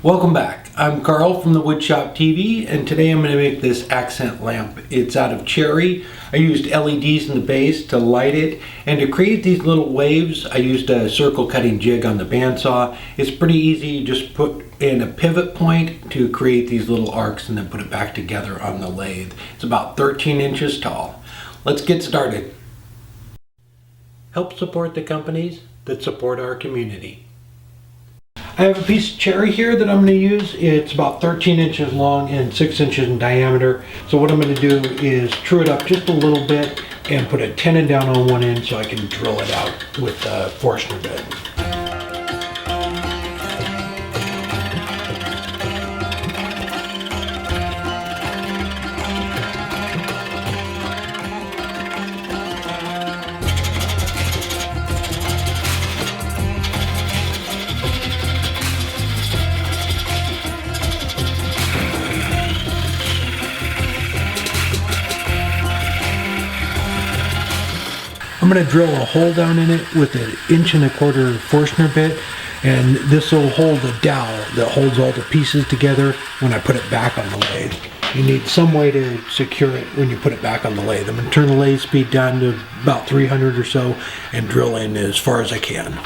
Welcome back. I'm Carl from the Woodshop TV, and today I'm going to make this accent lamp. It's out of cherry. I used LEDs in the base to light it, and to create these little waves I used a circle cutting jig on the bandsaw. It's pretty easy. You just put in a pivot point to create these little arcs and then put it back together on the lathe. It's about 13 inches tall. Let's get started. Help support the companies that support our community. I have a piece of cherry here that I'm going to use. It's about 13 inches long and 6 inches in diameter. So what I'm going to do is true it up just a little bit and put a tenon down on one end so I can drill it out with a Forstner bit. I'm going to drill a hole down in it with an 1.25 inch Forstner bit, and this will hold a dowel that holds all the pieces together when I put it back on the lathe. You need some way to secure it when you put it back on the lathe. I'm going to turn the lathe speed down to about 300 or so and drill in as far as I can.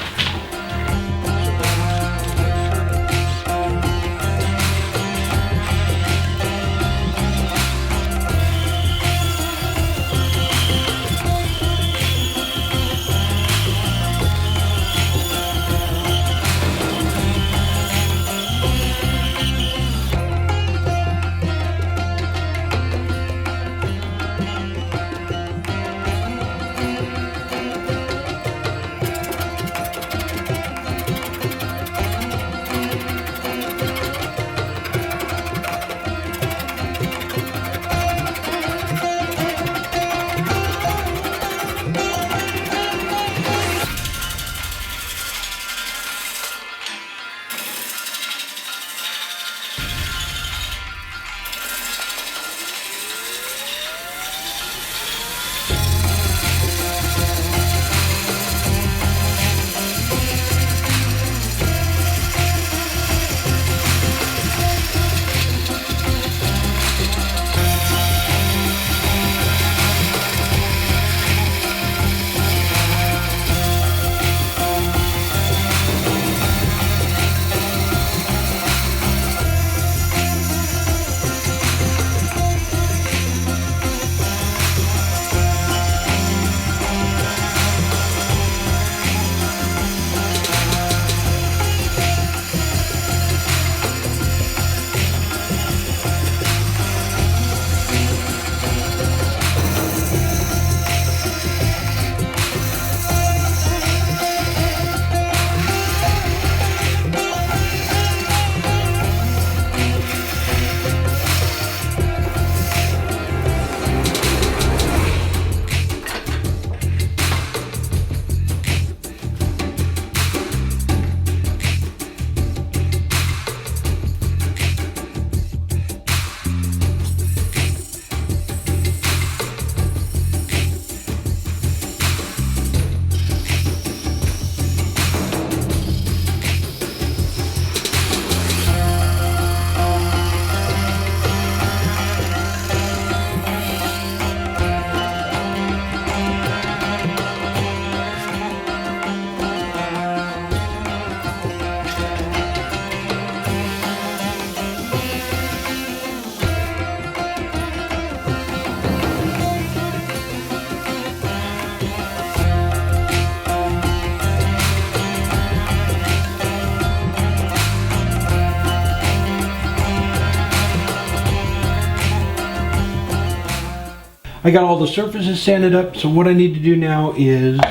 I got all the surfaces sanded up, so what I need to do now is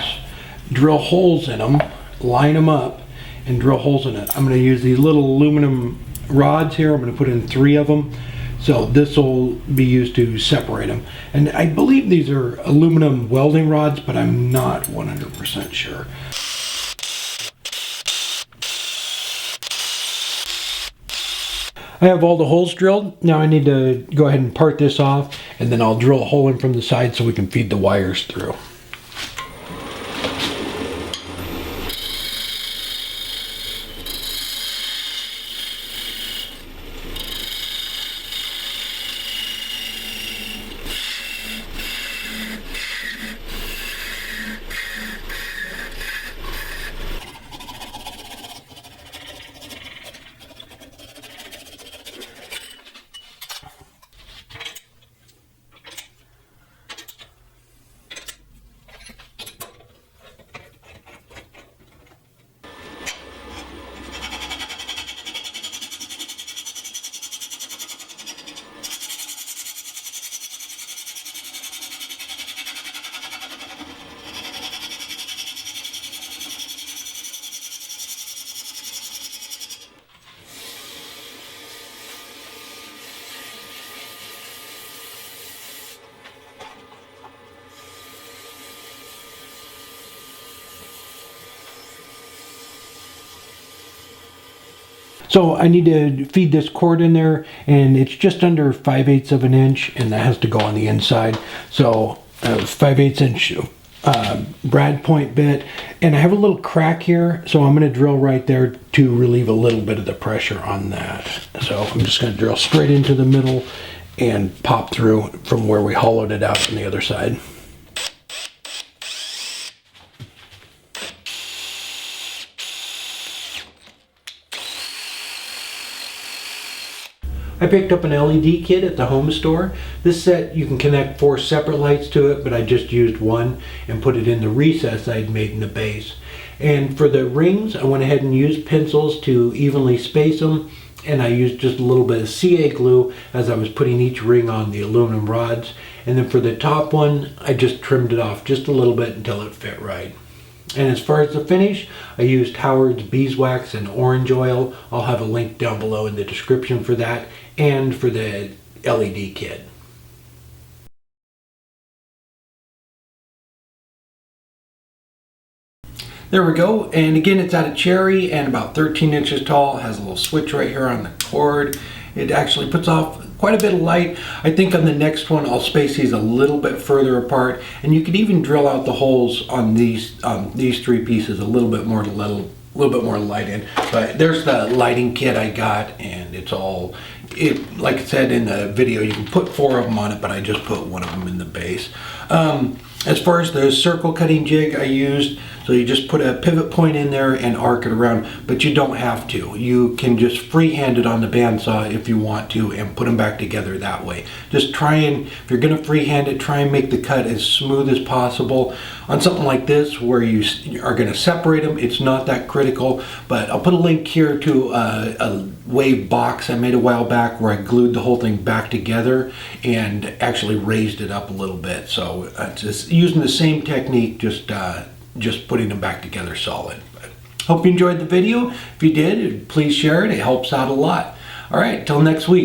drill holes in them, line them up, and drill holes in it. I'm going to use these little aluminum rods here. I'm going to put in 3 of them. So this will be used to separate them. And I believe these are aluminum welding rods, but I'm not 100% sure. I have all the holes drilled. Now I need to go ahead and part this off, and then I'll drill a hole in from the side so we can feed the wires through. So I need to feed this cord in there, and it's just under 5/8 of an inch, and that has to go on the inside. So 5/8 inch brad point bit, and I have a little crack here, so I'm going to drill right there to relieve a little bit of the pressure on that. So I'm just going to drill straight into the middle and pop through from where we hollowed it out on the other side. I picked up an LED kit at the home store. This set, you can connect 4 separate lights to it, but I just used one and put it in the recess I'd made in the base. And for the rings, I went ahead and used pencils to evenly space them, and I used just a little bit of CA glue as I was putting each ring on the aluminum rods. And then for the top one, I just trimmed it off just a little bit until it fit right. And as far as the finish, I used Howard's beeswax and orange oil. I'll have a link down below in the description for that and for the LED kit. There we go, and again it's out of cherry and about 13 inches tall. It has a little switch right here on the cord. It actually puts off quite a bit of light. I think on the next one I'll space these a little bit further apart, and you could even drill out the holes on these 3 pieces a little bit more to let a little bit more light in. But there's the lighting kit I got, and it's all, like I said in the video, you can put 4 of them on it, but I just put 1 of them in the base. As far as the circle cutting jig I used, so you just put a pivot point in there and arc it around, but you don't have to. You can just freehand it on the bandsaw if you want to and put them back together that way. Just try and, if you're going to freehand it, try and make the cut as smooth as possible. On something like this where you are going to separate them, it's not that critical, but I'll put a link here to a wave box I made a while back where I glued the whole thing back together and actually raised it up a little bit. So just using the same technique, just putting them back together solid. But hope you enjoyed the video. If you did, please share it. It helps out a lot. All right, till next week.